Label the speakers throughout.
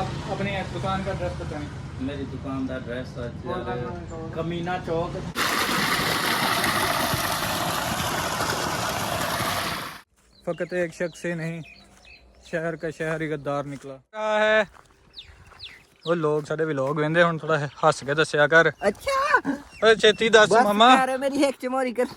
Speaker 1: आप अपनी दुकान का एड्रेस बताएं।
Speaker 2: मेरी दुकान का एड्रेस कमीना चौक।
Speaker 1: फकत एक शख्स से नहीं, शहर का शहर ही गद्दार निकला। क्या है वो लोग साढ़े व्लॉग वेंदे हुण थोड़ा हंस के दस्या कर।
Speaker 3: अच्छा
Speaker 1: ओए छेती दस मामा।
Speaker 3: मेरी एक चमोरी कर।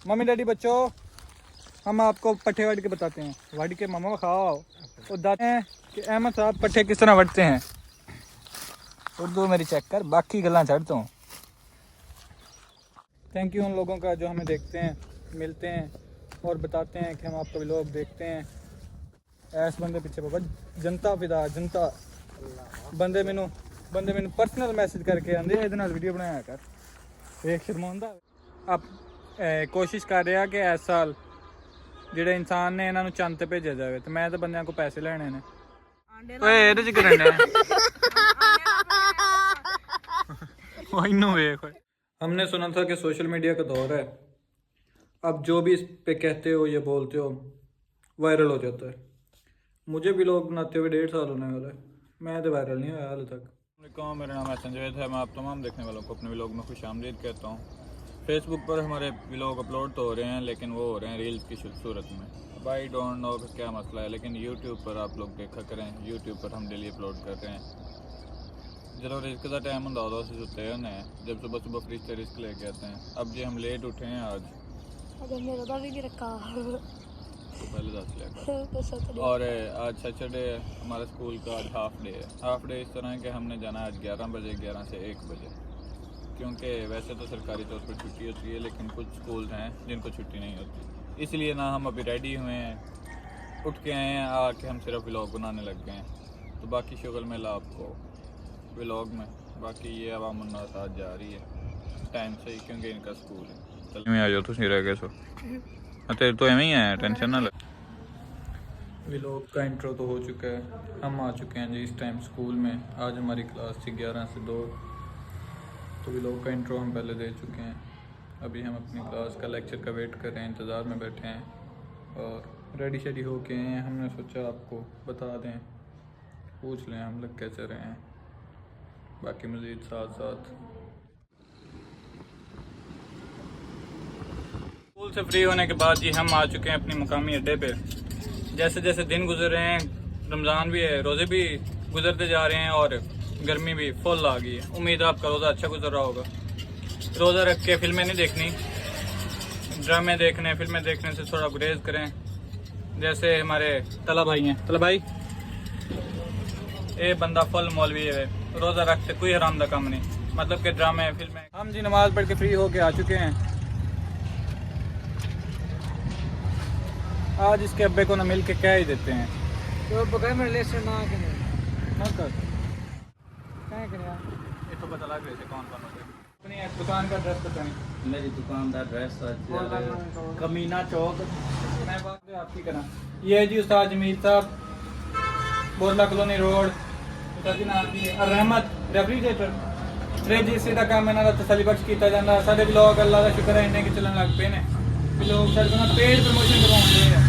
Speaker 1: मम्मी डैडी बच्चों, हम आपको पट्ठे वट के बताते हैं। वट के मामा खाओ वो बताते हैं कि अहमद साहब पट्ठे किस तरह वटते हैं। उर्दू मेरी चेक कर, बाकी गल्लां छड़ तू। थैंक यू उन लोगों का जो हमें देखते हैं, मिलते हैं और बताते हैं कि हम आपका व्लॉग देखते हैं। ऐस बंदे पीछे बाबा जनता फिदा जनता। बंदे मैनू पर्सनल मैसेज करके आंदे ਇਹਦੇ ਨਾਲ ਵੀਡੀਓ ਬਣਾਇਆ ਕਰ। ਵੇਖ ਸ਼ਰਮਾਉਂਦਾ। ਆਪ ਕੋਸ਼ਿਸ਼ ਕਰ ਰਿਹਾ ਕਿ ਇਸ ਸਾਲ ਜਿਹੜੇ ਇਨਸਾਨ ਨੇ ਇਹਨਾਂ ਨੂੰ ਚੰਦ ਤੇ ਭੇਜਿਆ ਜਾਵੇ ਤੇ ਮੈਂ ਤਾਂ ਬੰਦਿਆਂ ਕੋ ਪੈਸੇ ਲੈਣੇ ਨੇ। ਓਏ ਇਹਦੇ ਚ ਕਰਨ ਡਿਆ ਉਹ ਇਹਨੂੰ ਵੇਖ। हमने सुना था कि सोशल मीडिया का दौर है, अब जो भी इस पे कहते हो या बोलते हो वायरल हो जाता है। मुझे भी लोग बनाते हुए 1.5 साल होने वाला है, मैं तो वायरल नहीं हुआ हाल तक। मेरा नाम है संजय है, मैं आप तमाम देखने वालों को अपने व्लॉग में खुशामदीद कहता हूँ। फेसबुक पर हमारे व्लॉग अपलोड तो हो रहे हैं लेकिन वो हो रहे हैं रील्स की सूरत में। अब आई डोंट नो क्या मसला है, लेकिन यूट्यूब पर आप लोग देखा करें, यूट्यूब पर हम डेली अपलोड कर रहे हैं। ਜਦੋਂ ਰਿਸਕ ਦਾ ਟਾਈਮ ਹੁੰਦਾ ਉਦੋਂ ਅਸੀਂ ਸੁੱਤੇ ਹੁੰਦੇ ਹਾਂ, जब सुबह सुबह फ्रिज से रिस्क लेके आते हैं। अब जी हम लेट उठे हैं आज,
Speaker 4: मेरा तो भी नहीं रखा
Speaker 1: तो पहले 10 लेकर। और आज सैटरडे है, हमारे स्कूल का आज हाफ डे है। हाफ डे इस तरह है कि हमने जाना है आज 11 बजे, 11 से 1 बजे, क्योंकि वैसे तो सरकारी तौर पर छुट्टी होती है लेकिन कुछ स्कूल हैं जिनको छुट्टी नहीं होती, इसलिए ना हम अभी रेडी हुए हैं, उठ के आए हैं, आके हम सिर्फ व्लॉग बनाने लग गए हैं। तो बाकी शुगल मिला आपको व्लॉग में, बाकी ये आवाम उन्नास आज जा रही है टाइम से ही क्योंकि इनका स्कूल है। चल आ जाओ, तुम रह गए सो तेरे तो एवं ही है, टेंशन ना ले। व्लॉग का इंट्रो तो हो चुका है, हम आ चुके हैं जी इस टाइम स्कूल में। आज हमारी क्लास थी 11 से 2, तो व्लॉग का इंट्रो हम पहले दे चुके हैं। अभी हम अपनी क्लास का लेक्चर का वेट कर रहे हैं, इंतज़ार में बैठे हैं और रेडी शेडी हो के हैं। हमने सोचा आपको बता दें, पूछ लें हम लोग कैसे रहे हैं, बाकी मज़ीद साथ साथ। स्कूल से फ्री होने के बाद जी हम आ चुके हैं अपनी मुकामी अड्डे पे। जैसे जैसे दिन गुजर रहे हैं, रमज़ान भी है, रोज़े भी गुजरते जा रहे हैं और गर्मी भी फुल आ गई है। उम्मीद है आपका रोज़ा अच्छा गुजर रहा होगा। रोज़ा रख के फिल्में नहीं देखनी, ड्रामे देखने, फिल्में देखने से थोड़ा गुरेज करें। जैसे हमारे तला भाई हैं, तला भाई ये बंदा फुल मौलवी है, रोज़ा रखते कोई हराम का काम नहीं, मतलब कि ड्रामे फिल्में। हम जी नमाज़ पढ़ के फ्री होके आ चुके हैं। आज इसके अब्बे को ना मिल के क्या ही देते हैं, तो बगैर मेरे लिए ना कर ये तो पता लग रहे थे कौन कौन होते। अपनी दुकान का एड्रेस बताएं।
Speaker 2: मेरी दुकान का एड्रेस कमीना चौक।
Speaker 1: मैं बात आपकी करा, ये जी उस्ताद जमीर साहब, बोरला कॉलोनी रोड, रहमत रेफ्रिजरेटर फ्रिज इसी का काम इन्हों का तसली बख्श किया जाता। साढ़े ब्लॉग अल्लाह का शुक्र है इन्हें कि चलन लग पे ने, लोग साढ़े को पेड प्रमोशन करवाते हैं।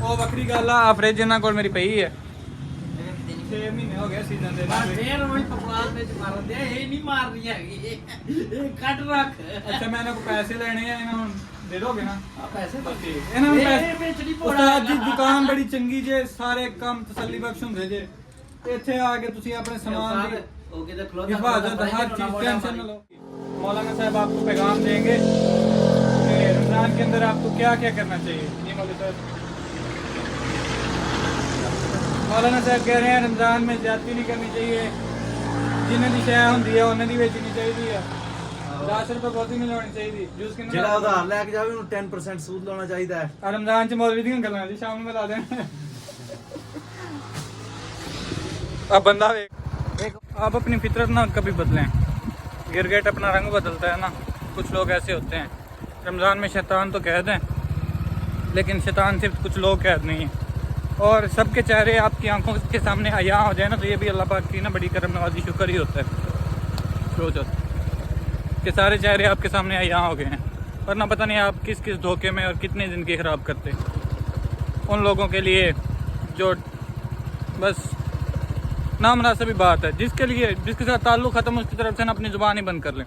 Speaker 1: वो वक्री गल आ, फ्रिज इन्हों को मेरी पई है 6 महीने हो गए सीजन दे। अच्छा मैं इन्हों को पैसे लेने हैं, इन्हों दे दोगे ना पैसे? उस्ताद जी दुकान बड़ी चंगी जे, सारे काम तसली बख्श होंगे जे। इत्थे आके तुसी अपने सामान की हिफाजत हर चीज टेंशन न लो। मौलाना साहब आपको पैगाम देंगे कि रमजान के अंदर आपको क्या क्या करना चाहिए। जी मौलाना साहब, मौलाना साहब कह रहे हैं रमजान में ज्यादती नहीं करनी चाहिए, जिन्हें दी शय होंदी है उन्हें दी बेचनी चाहिए, 10 रुपए बहुत नहीं लानी चाहिए। जूस किन्ने
Speaker 3: ਜਿਹੜਾ ਉਧਾਰ ਲੈ ਕੇ ਜਾਵੇ ਉਹਨੂੰ 10% ਸੂਦ ਲਾਉਣਾ ਚਾਹੀਦਾ ਹੈ।
Speaker 1: रमजान च मौलवी दी गल्लां जी शाम में ला दें। अब बंदा आप अपनी फितरत ना कभी बदलें, गिरगिट अपना रंग बदलता है ना। कुछ लोग ऐसे होते हैं, रमज़ान में शैतान तो कैद हैं लेकिन शैतान सिर्फ कुछ लोग कैद नहीं है। और सबके चेहरे आपकी आंखों के सामने अया हो जाए ना, तो ये भी अल्लाह पाक की ना बड़ी करम नवाजी शुक्र ही होता है। सोचो कि सारे चेहरे आपके सामने अया हो गए हैं, वरना पता नहीं आप किस किस धोखे में और कितनी ज़िंदगी ख़राब करते। उन लोगों के लिए जो बस
Speaker 5: नामुनासिब बात है। जिसके साथ ताल्लुक़ ख़त्म उसकी तरफ से ना अपनी ज़ुबान ही बंद कर लें।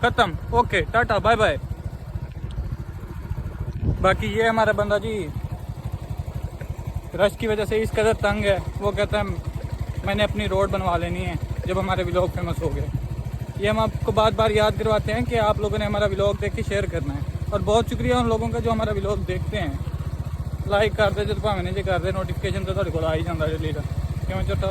Speaker 5: ख़त्म, ओके, टाटा, बाय बाय। बाकी ये हमारा बंदा जी रश की वजह से इस कदर तंग है, वो कहता है मैंने अपनी रोड बनवा लेनी है जब हमारे व्लॉग फेमस हो गए। ये हम आपको बार बार याद करवाते हैं कि आप लोगों ने हमारा व्लॉग देख के शेयर करना है। और बहुत शुक्रिया उन लोगों का जो हमारा व्लॉग देखते हैं, लाइक करते जो भावें नहीं करते, नोटिफिकेशन तो ਤੁਹਾਡੇ ਕੋਲ ਆ ਹੀ ਜਾਂਦਾ डेली का। क्यों छोटा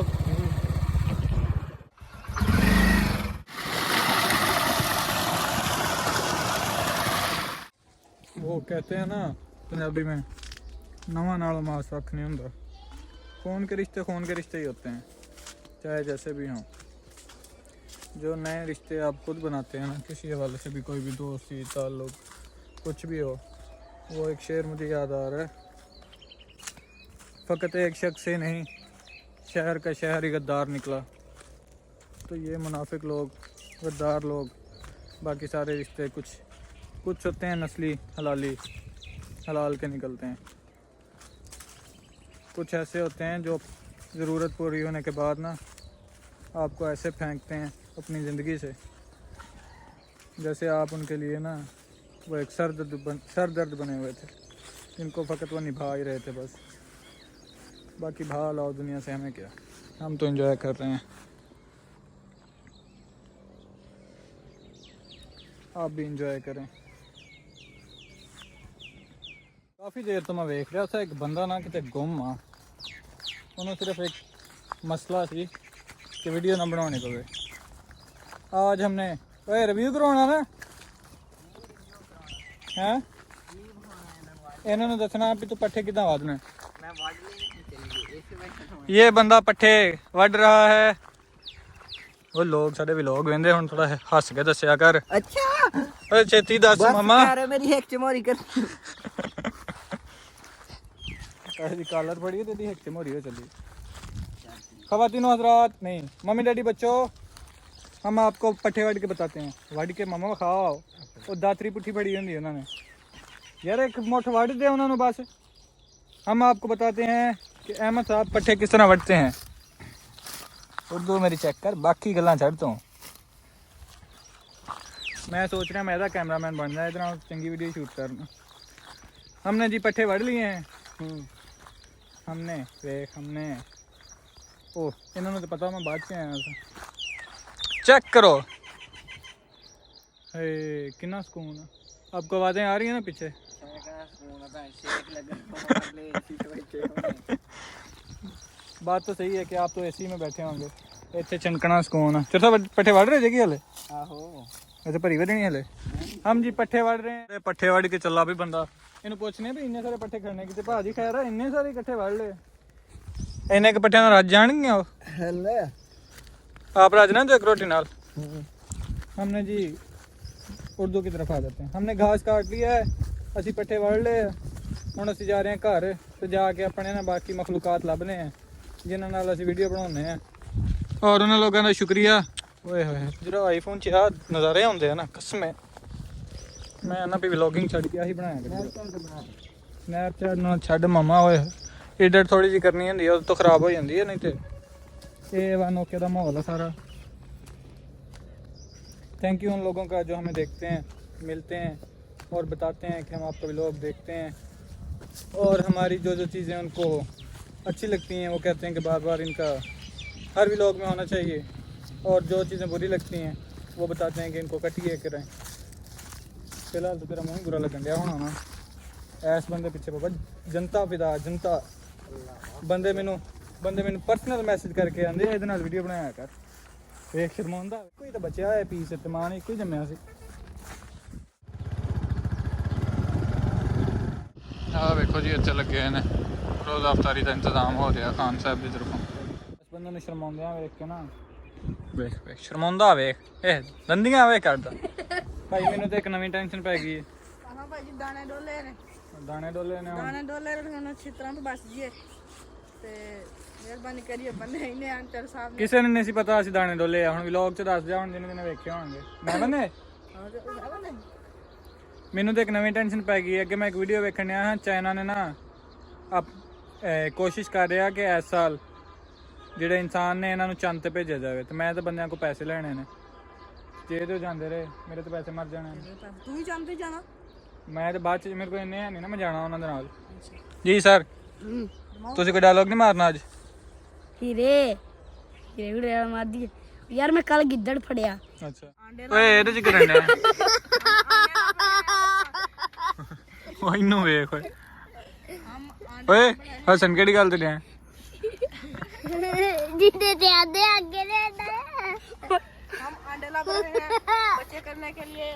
Speaker 5: वो कहते हैं ना पंजाबी में नवा नालों मास वख नहीं होंदा। खून के रिश्ते ही होते हैं, चाहे जैसे भी हों। जो नए रिश्ते आप खुद बनाते हैं ना, किसी हवाले से भी, कोई भी दोस्ती ताल्लुक कुछ भी हो, वो एक शेर मुझे याद आ रहा है, फ़कत एक शख्स से नहीं शहर का शहर ही गद्दार निकला। तो ये मुनाफिक लोग, गद्दार लोग, बाकी सारे रिश्ते कुछ होते हैं नस्ली हलाल के निकलते हैं, कुछ ऐसे होते हैं जो ज़रूरत पूरी होने के बाद ना आपको ऐसे फेंकते हैं अपनी ज़िंदगी से, जैसे आप उनके लिए ना वो एक सर दर्द बने हुए थे, जिनको फ़कत वो निभा ही रहे थे बस। बाकी भा लाओ दुनिया से, हमें क्या, हम तो एंजॉय कर रहे हैं, आप भी इंजॉय करें। काफ़ी देर तो मैं वेख रहा था, एक बंदा ना कितने गुम आ, उन्होंने सिर्फ एक मसला सी कि वीडियो ना बनाने पवे। आज हमने ओए रिव्यू करवाना ना है, इन्होंने दसना भी तू पट्ठे कितना वादने। ये बंदा पट्ठे वड रहा है, वो लोग साढ़े व्लॉग वेंदे हुण थोड़ा हस के दस्या कर।
Speaker 3: अच्छा
Speaker 5: ओए छेती दस मामा,
Speaker 3: मेरी एक चमोरी कर।
Speaker 5: ऐसी कॉलर पड़ी है तेरी एक चमोरी हो चली। ख़वातीनो हज़रात, नहीं मम्मी डैडी बच्चों, हम आपको पट्ठे वड के बताते हैं। वड के मामा खाओ, वो दातरी पुट्ठी पड़ी होंगी उन्होंने यार, एक मुठ वड दे उन्होंने बस। हम आपको बताते हैं कि अहमद साहब पट्ठे किस तरह वटते हैं। उर्दू मेरी चेक कर, बाकी गल्लां छड़ तूं। मैं सोच रहा मैं कैमरामैन बन जाए, इतना चंगी वीडियो शूट करना। हमने जी पट्ठे वड़ लिए हैं, हमने ओ इन्होंने तो पता मैं बाद से आया था। चेक करो कितना सुकून है। आपको आवाज़ें आ रही हैं ना पीछे? बात तो सही है कि आप तो एसी में बैठे होंगे, इतने चनकना सुकून है। चलो पट्ठे वड़ रहे जी हले? अच्छा भरी वरी नहीं हले। हम जी पट्ठे वड़ रहे हैं, पट्ठे वड़ के चला भी बंदा, इन्हू पूछने भी इन्ने सारे पट्ठे खड़ने की भाजी खैर है, इन्ने सारे इकट्ठे वड़ ले, इन्ने के पट्ठे रज जाएंगे वो। आप रज ना जो रोटी नाल। हमने जी उर्दू की तरफ आ जाते हैं। हमने घास काट लिया है, असी पट्ठे वड़ ले, हुण असी जा रहे हैं घर तो जाके अपने ना बाकी मखलूकात लभने हैं जिन्हां नाल असी वीडियो बनाने हैं। और उन्होंने लोगों का शुक्रिया। ओए होए जो आईफोन च आ नज़ारे आते हैं ना, कसम मैं ना भी व्लॉगिंग छड़ के ही बनाया स्नैपचैट ना छड़ मामा। होए एडिट थोड़ी जी करनी होंदी है तो खराब हो जाती है, नहीं तो ये वा नोके का माहौल है सारा। थैंक यू उन लोगों का जो हमें देखते हैं, मिलते हैं और बताते हैं कि हम आपका व्लॉग देखते हैं, और हमारी जो चीज़ें उनको अच्छी लगती हैं वो कहते हैं कि बार बार इनका हर व्लॉग में होना चाहिए, और जो चीज़ें बुरी लगती हैं वो बताते हैं कि इनको कटिए करें। फिलहाल तो तेरा मुँह बुरा लगन दिया होना ना, ऐस बंदे पीछे बाबा जनता फिदा जनता। बंदे मैनू पर्सनल मैसेज करके आंदे इहदे नाल वीडियो बनाया कर, देख शर्मांदा कोई तो बच्चा है पीस ते मां ने कोई जम्मिया सी। वेखो जी इतने लगे ने रोज़ अफ्तारी का इंतजाम हो रहा खान साहब की तरफों। इस बंदे ने शर्माउंदियां वेख के ना, वेख शर्माउंदा वेख दंदियां वेख करदा। भाई मैनू तो एक नवी टेंशन पै गई है।
Speaker 4: हां भाई जी दाने डोले ने
Speaker 5: ਹੁਣ
Speaker 4: ਅੱਛੀ ਤਰ੍ਹਾਂ ਤੋਂ ਬਸ ਜੀਏ ਤੇ ਮਿਹਰਬਾਨੀ ਕਰੀਏ ਬੰਦੇ ਇਹਨੇ ਅੰਤਰ ਸਾਹਿਬ ਨੇ।
Speaker 5: ਕਿਸੇ ਨੂੰ ਨਹੀਂ ਸੀ ਪਤਾ ਅਸੀਂ ਦਾਣੇ ਡੋਲੇ ਆ, ਹੁਣ ਵਲੌਗ 'ਚ ਦੱਸ ਜਾ, ਹੁਣ ਜਿਹਨੇ ਵੇਖੇ ਹੋਣਗੇ। ਮੈਂ ਬੰਦੇ ਮੈਨੂੰ ਤਾਂ ਇੱਕ ਨਵੀਂ ਟੈਨਸ਼ਨ ਪੈ ਗਈ ਹੈ। ਅੱਗੇ ਮੈਂ ਇੱਕ ਵੀਡੀਓ ਵੇਖਣ ਡਿਆ ਹਾਂ, ਚਾਈਨਾ ਨੇ ਨਾ ਕੋਸ਼ਿਸ਼ ਕਰ ਰਿਹਾ ਕਿ ਇਸ ਸਾਲ ਜਿਹੜੇ ਇਨਸਾਨ ਨੇ ਇਹਨਾਂ ਨੂੰ ਚੰਦ ਤੇ ਭੇਜਿਆ ਜਾਵੇ ਤੇ ਮੈਂ ਤਾਂ ਬੰਦਿਆਂ ਕੋਲ ਪੈਸੇ ਲੈਣੇ ਨੇ ਜੇ ਤੇ ਜਾਂਦੇ ਰਹੇ ਮੇਰੇ ਤਾਂ ਪੈਸੇ ਮਰ ਜਾਣੇ ਨੇ।
Speaker 4: ਤੂੰ ਹੀ ਜਾਂਦੇ ਜਾਣਾ
Speaker 5: ਮੈਂ ਤਾਂ ਬਾਅਦ ਚ ਮੇਰੇ ਕੋਲ ਇੰਨੇ ਹੈ ਨਹੀਂ ਨਾ ਮੈਂ ਜਾਣਾ ਉਹਨਾਂ ਦੇ ਨਾਲ। ਜੀ ਸਰ ਤੁਸੀਂ ਕੋਈ ਡਾਇਲੌਗ ਨਹੀਂ ਮਾਰਨਾ ਅੱਜ?
Speaker 6: ਹੀਰੇ ਵੀਰੇ ਮਾਰਦੀ ਯਾਰ ਮੈਂ ਕੱਲ ਗਿੱਦੜ ਫੜਿਆ।
Speaker 5: ਅੱਛਾ ਓਏ ਇਹਦੇ ਚ ਕੀ ਰਹਿਣਾ ਉਹ ਇਹਨੂੰ ਵੇਖ ਓਏ ਓਏ ਹਸਨ ਕਿਹੜੀ ਗੱਲ ਤੇ ਲਿਆ
Speaker 6: ਜਿੱਦੇ ਤੇ ਆਦੇ ਅੱਗੇ ਰਹਿਣਾ
Speaker 4: हम अंडे ला रहे हैं बच्चे करने के लिए।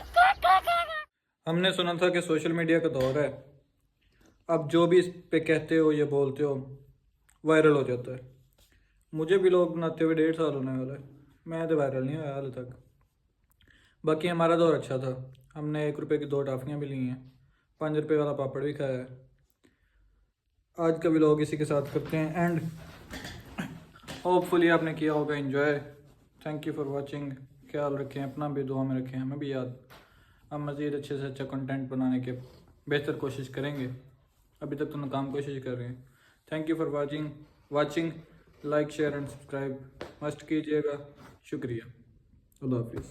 Speaker 5: हमने सुना था कि सोशल मीडिया का दौर है, अब जो भी इस पे कहते हो या बोलते हो वायरल हो जाता है। मुझे भी लोग बनाते हुए 1.5 साल होने वाला है, मैं तो वायरल नहीं हुआ हाल तक। बाकी हमारा दौर अच्छा था, हमने 1 रुपये की 2 टॉफियाँ भी ली हैं, 5 रुपये वाला पापड़ भी खाया है। आज का व्लॉग इसी के साथ करते हैं एंड होपफुली आपने किया होगा enjoy. Thank you for watching. ख्याल रखें अपना भी, दुआ में रखें हमें भी याद। हम मज़ीद अच्छे से अच्छा कंटेंट बनाने के बेहतर कोशिश करेंगे, अभी तक तो नाकाम कोशिश कर रहे हैं। Thank you for watching. Like share and subscribe must कीजिएगा। शुक्रिया। अल्लाह हाफिज़।